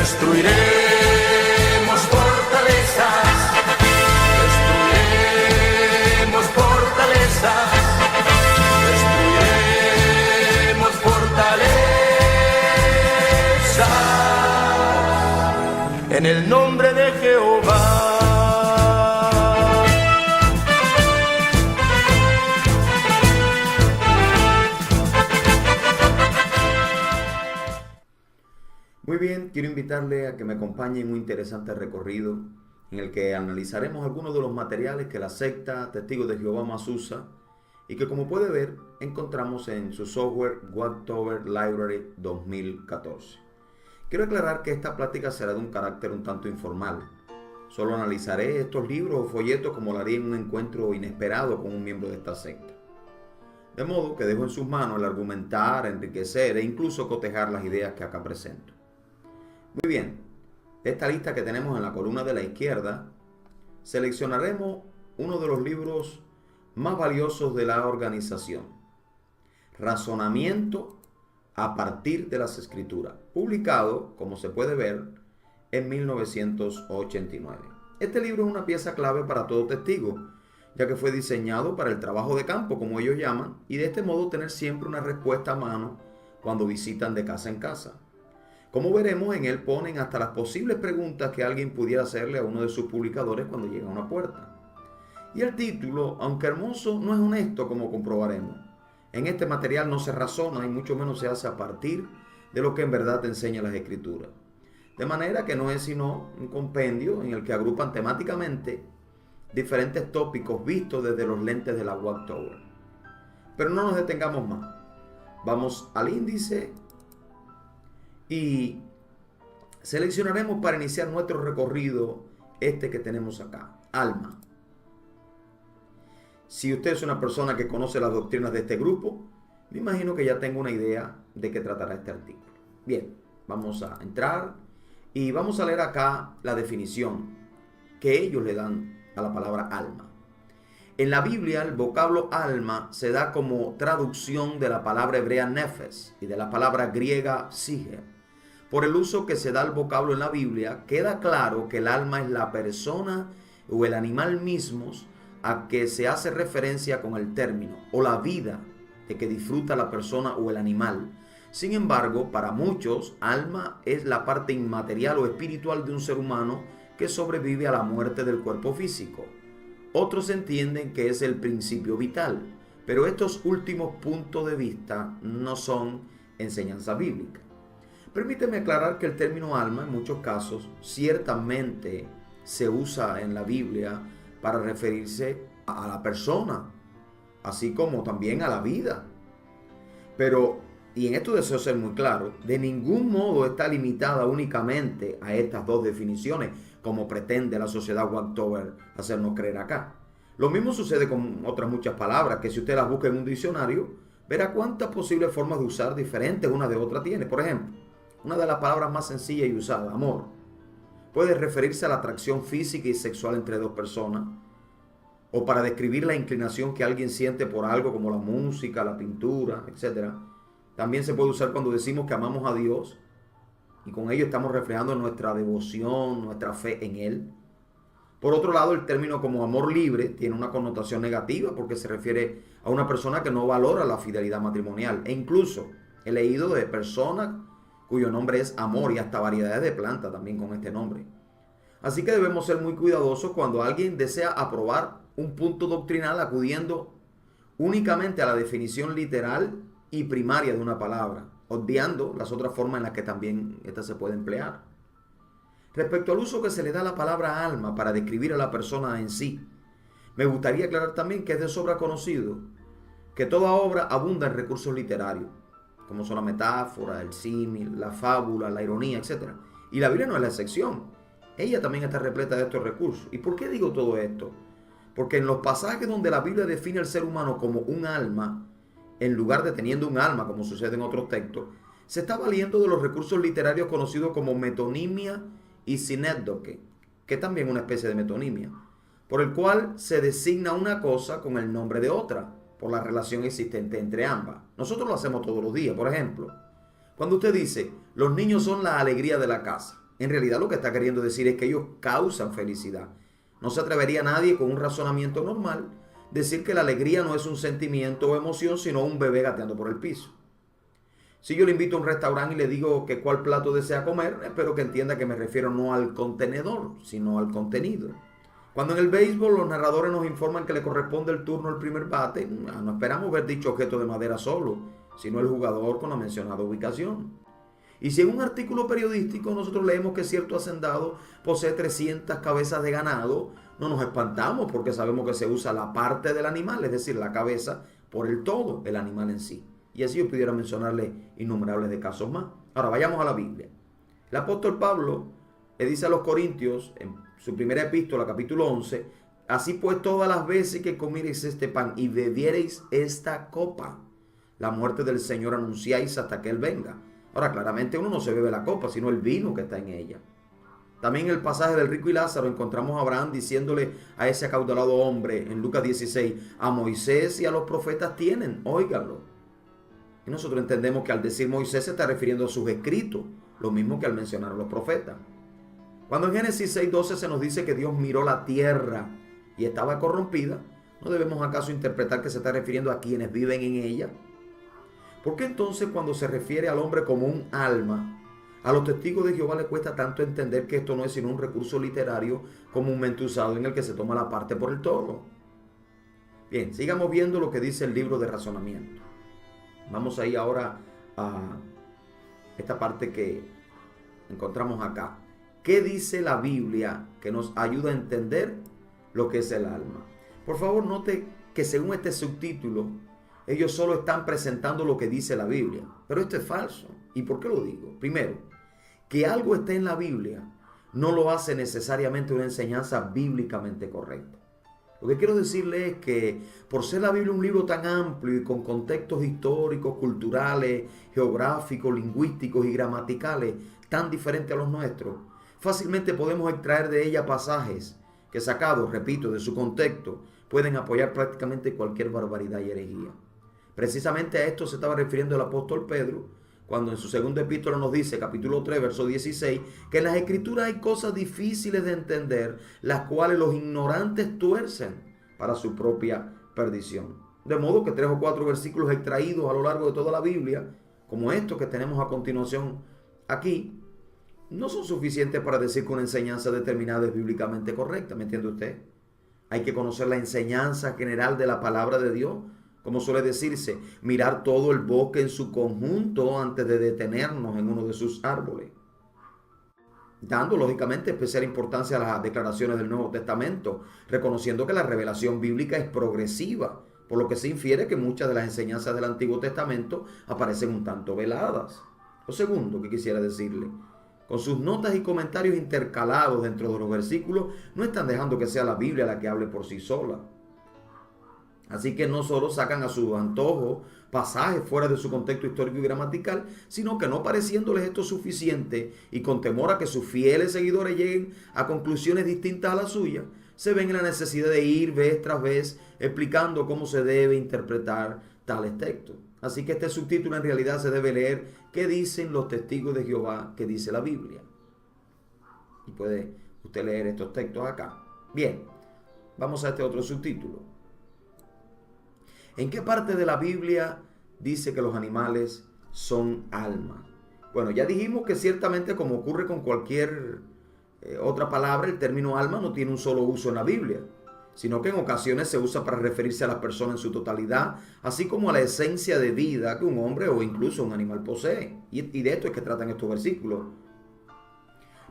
Destruiremos fortalezas, destruiremos fortalezas, destruiremos fortalezas, en el nombre de Jehová. Muy bien, quiero invitarle a que me acompañe en un interesante recorrido en el que analizaremos algunos de los materiales que la secta Testigos de Jehová más usa y que, como puede ver, encontramos en su software Watchtower Library 2014. Quiero aclarar que esta plática será de un carácter un tanto informal. Solo analizaré estos libros o folletos como lo haría en un encuentro inesperado con un miembro de esta secta. De modo que dejo en sus manos el argumentar, enriquecer e incluso cotejar las ideas que acá presento. Muy bien, de esta lista que tenemos en la columna de la izquierda, seleccionaremos uno de los libros más valiosos de la organización, Razonamiento a partir de las Escrituras, publicado, como se puede ver, en 1989. Este libro es una pieza clave para todo testigo, ya que fue diseñado para el trabajo de campo, como ellos llaman, y de este modo tener siempre una respuesta a mano cuando visitan de casa en casa. Como veremos, en él ponen hasta las posibles preguntas que alguien pudiera hacerle a uno de sus publicadores cuando llega a una puerta. Y el título, aunque hermoso, no es honesto, como comprobaremos. En este material no se razona y mucho menos se hace a partir de lo que en verdad te enseña las Escrituras. De manera que no es sino un compendio en el que agrupan temáticamente diferentes tópicos vistos desde los lentes de la Watchtower. Pero no nos detengamos más. Vamos al índice y seleccionaremos para iniciar nuestro recorrido este que tenemos acá, alma. Si usted es una persona que conoce las doctrinas de este grupo, me imagino que ya tengo una idea de qué tratará este artículo. Bien, vamos a entrar y vamos a leer acá la definición que ellos le dan a la palabra alma. En la Biblia, el vocablo alma se da como traducción de la palabra hebrea nefesh y de la palabra griega psique. Por el uso que se da al vocablo en la Biblia, queda claro que el alma es la persona o el animal mismos a que se hace referencia con el término, o la vida de que disfruta la persona o el animal. Sin embargo, para muchos, alma es la parte inmaterial o espiritual de un ser humano que sobrevive a la muerte del cuerpo físico. Otros entienden que es el principio vital, pero estos últimos puntos de vista no son enseñanza bíblica. Permíteme aclarar que el término alma en muchos casos ciertamente se usa en la Biblia para referirse a la persona, así como también a la vida. Pero, y en esto deseo ser muy claro, de ningún modo está limitada únicamente a estas dos definiciones, como pretende la sociedad Watchtower hacernos creer acá. Lo mismo sucede con otras muchas palabras, que si usted las busca en un diccionario, verá cuántas posibles formas de usar diferentes una de otra tiene. Por ejemplo, una de las palabras más sencillas y usadas, amor, puede referirse a la atracción física y sexual entre dos personas, o para describir la inclinación que alguien siente por algo como la música, la pintura, etc. También se puede usar cuando decimos que amamos a Dios y con ello estamos reflejando nuestra devoción, nuestra fe en Él. Por otro lado, el término como amor libre tiene una connotación negativa porque se refiere a una persona que no valora la fidelidad matrimonial. E incluso he leído de personas cuyo nombre es amor y hasta variedades de plantas también con este nombre. Así que debemos ser muy cuidadosos cuando alguien desea aprobar un punto doctrinal acudiendo únicamente a la definición literal y primaria de una palabra, obviando las otras formas en las que también esta se puede emplear. Respecto al uso que se le da a la palabra alma para describir a la persona en sí, me gustaría aclarar también que es de sobra conocido que toda obra abunda en recursos literarios, como son la metáfora, el símil, la fábula, la ironía, etc. Y la Biblia no es la excepción. Ella también está repleta de estos recursos. ¿Y por qué digo todo esto? Porque en los pasajes donde la Biblia define al ser humano como un alma, en lugar de teniendo un alma, como sucede en otros textos, se está valiendo de los recursos literarios conocidos como metonimia y sinécdoque, que también es una especie de metonimia, por el cual se designa una cosa con el nombre de otra, por la relación existente entre ambas. Nosotros lo hacemos todos los días. Por ejemplo, cuando usted dice, los niños son la alegría de la casa, En realidad lo que está queriendo decir es que ellos causan felicidad. No se atrevería nadie con un razonamiento normal decir que la alegría no es un sentimiento o emoción, sino un bebé gateando por el piso. Si yo le invito a un restaurante y le digo que cuál plato desea comer, espero que entienda que me refiero no al contenedor, sino al contenido. Cuando en el béisbol los narradores nos informan que le corresponde el turno al primer bate, no esperamos ver dicho objeto de madera solo, sino el jugador con la mencionada ubicación. Y si en un artículo periodístico nosotros leemos que cierto hacendado posee 300 cabezas de ganado, no nos espantamos porque sabemos que se usa la parte del animal, es decir, la cabeza, por el todo, el animal en sí. Y así yo pudiera mencionarle innumerables de casos más. Ahora vayamos a la Biblia. El apóstol Pablo le dice a los Corintios, en su primera epístola, capítulo 11, así pues todas las veces que comiereis este pan y bebiereis esta copa, la muerte del Señor anunciáis hasta que Él venga. Ahora, claramente uno no se bebe la copa, sino el vino que está en ella. También en el pasaje del rico y Lázaro encontramos a Abraham diciéndole a ese acaudalado hombre en Lucas 16, a Moisés y a los profetas tienen, óiganlo. Y nosotros entendemos que al decir Moisés se está refiriendo a sus escritos, lo mismo que al mencionar a los profetas. Cuando en Génesis 6:12 se nos dice que Dios miró la tierra y estaba corrompida, ¿no debemos acaso interpretar que se está refiriendo a quienes viven en ella? ¿Por qué entonces cuando se refiere al hombre como un alma, a los testigos de Jehová les cuesta tanto entender que esto no es sino un recurso literario comúnmente usado en el que se toma la parte por el todo? Bien, sigamos viendo lo que dice el libro de razonamiento. Vamos a ir ahora a esta parte que encontramos acá. ¿Qué dice la Biblia que nos ayuda a entender lo que es el alma? Por favor, note que según este subtítulo, ellos solo están presentando lo que dice la Biblia. Pero esto es falso. ¿Y por qué lo digo? Primero, que algo esté en la Biblia no lo hace necesariamente una enseñanza bíblicamente correcta. Lo que quiero decirle es que por ser la Biblia un libro tan amplio y con contextos históricos, culturales, geográficos, lingüísticos y gramaticales tan diferentes a los nuestros, fácilmente podemos extraer de ella pasajes que sacados, repito, de su contexto, pueden apoyar prácticamente cualquier barbaridad y herejía. Precisamente a esto se estaba refiriendo el apóstol Pedro, cuando en su segunda epístola nos dice, capítulo 3, verso 16, que en las escrituras hay cosas difíciles de entender, las cuales los ignorantes tuercen para su propia perdición. De modo que 3 o 4 versículos extraídos a lo largo de toda la Biblia, como estos que tenemos a continuación aquí, no son suficientes para decir que una enseñanza determinada es bíblicamente correcta, ¿me entiende usted? Hay que conocer la enseñanza general de la palabra de Dios, como suele decirse, mirar todo el bosque en su conjunto antes de detenernos en uno de sus árboles. Dando lógicamente especial importancia a las declaraciones del Nuevo Testamento, reconociendo que la revelación bíblica es progresiva, por lo que se infiere que muchas de las enseñanzas del Antiguo Testamento aparecen un tanto veladas. Lo segundo que quisiera decirle, con sus notas y comentarios intercalados dentro de los versículos, no están dejando que sea la Biblia la que hable por sí sola. Así que no solo sacan a su antojo pasajes fuera de su contexto histórico y gramatical, sino que no pareciéndoles esto suficiente y con temor a que sus fieles seguidores lleguen a conclusiones distintas a la suya, se ven en la necesidad de ir vez tras vez explicando cómo se debe interpretar tales textos. Así que este subtítulo en realidad se debe leer ¿qué dicen los testigos de Jehová que dice la Biblia? Y puede usted leer estos textos acá. Bien, vamos a este otro subtítulo. ¿En qué parte de la Biblia dice que los animales son alma? Bueno, ya dijimos que ciertamente, como ocurre con cualquier otra palabra, el término alma no tiene un solo uso en la Biblia, sino que en ocasiones se usa para referirse a la persona en su totalidad, así como a la esencia de vida que un hombre o incluso un animal posee. Y de esto es que tratan estos versículos.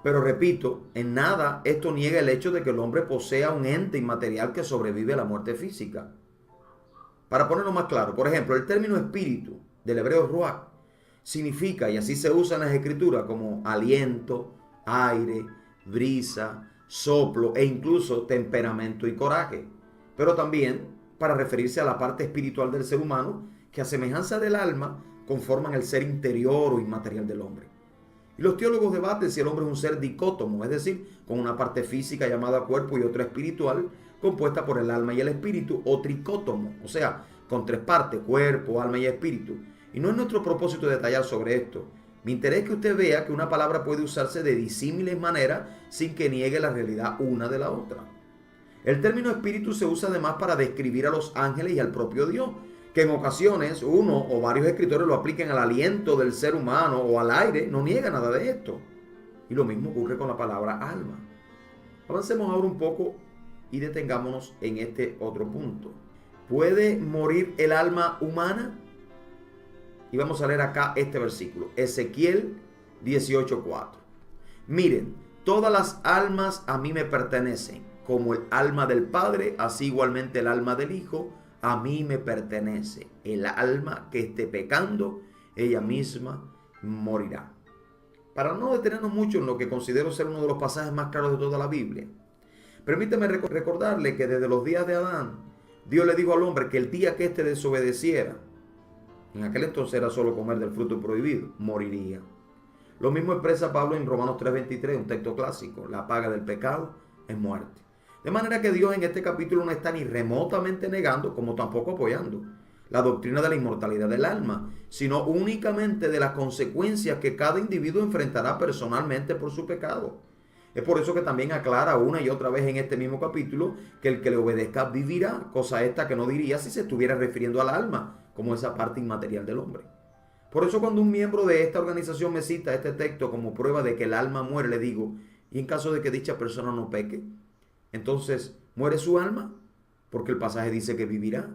Pero repito, en nada esto niega el hecho de que el hombre posea un ente inmaterial que sobrevive a la muerte física. Para ponerlo más claro, por ejemplo, el término espíritu del hebreo ruach significa, y así se usa en las escrituras, como aliento, aire, brisa, soplo e incluso temperamento y coraje. Pero también para referirse a la parte espiritual del ser humano, que a semejanza del alma conforman el ser interior o inmaterial del hombre. Y los teólogos debaten si el hombre es un ser dicótomo, es decir, con una parte física llamada cuerpo y otra espiritual, compuesta por el alma y el espíritu, o tricótomo, o sea, con 3 partes, cuerpo, alma y espíritu. Y no es nuestro propósito detallar sobre esto, Mi interés es que usted vea que una palabra puede usarse de disímiles maneras sin que niegue la realidad una de la otra. El término espíritu se usa además para describir a los ángeles y al propio Dios, que en ocasiones uno o varios escritores lo apliquen al aliento del ser humano o al aire. No niega nada de esto. Y lo mismo ocurre con la palabra alma. Avancemos ahora un poco y detengámonos en este otro punto. ¿Puede morir el alma humana? Y vamos a leer acá este versículo, Ezequiel 18:4. Miren, todas las almas a mí me pertenecen, como el alma del Padre, así igualmente el alma del Hijo, a mí me pertenece. El alma que esté pecando, ella misma morirá. Para no detenernos mucho en lo que considero ser uno de los pasajes más claros de toda la Biblia, permíteme recordarle que desde los días de Adán, Dios le dijo al hombre que el día que éste desobedeciera, en aquel entonces era solo comer del fruto prohibido, moriría. Lo mismo expresa Pablo en Romanos 3:23, un texto clásico. La paga del pecado es muerte. De manera que Dios en este capítulo no está ni remotamente negando, como tampoco apoyando, la doctrina de la inmortalidad del alma, sino únicamente de las consecuencias que cada individuo enfrentará personalmente por su pecado. Es por eso que también aclara una y otra vez en este mismo capítulo que el que le obedezca vivirá, cosa esta que no diría si se estuviera refiriendo al alma, como esa parte inmaterial del hombre. Por eso cuando un miembro de esta organización me cita este texto como prueba de que el alma muere, le digo, ¿y en caso de que dicha persona no peque? Entonces, ¿muere su alma? Porque el pasaje dice que vivirá.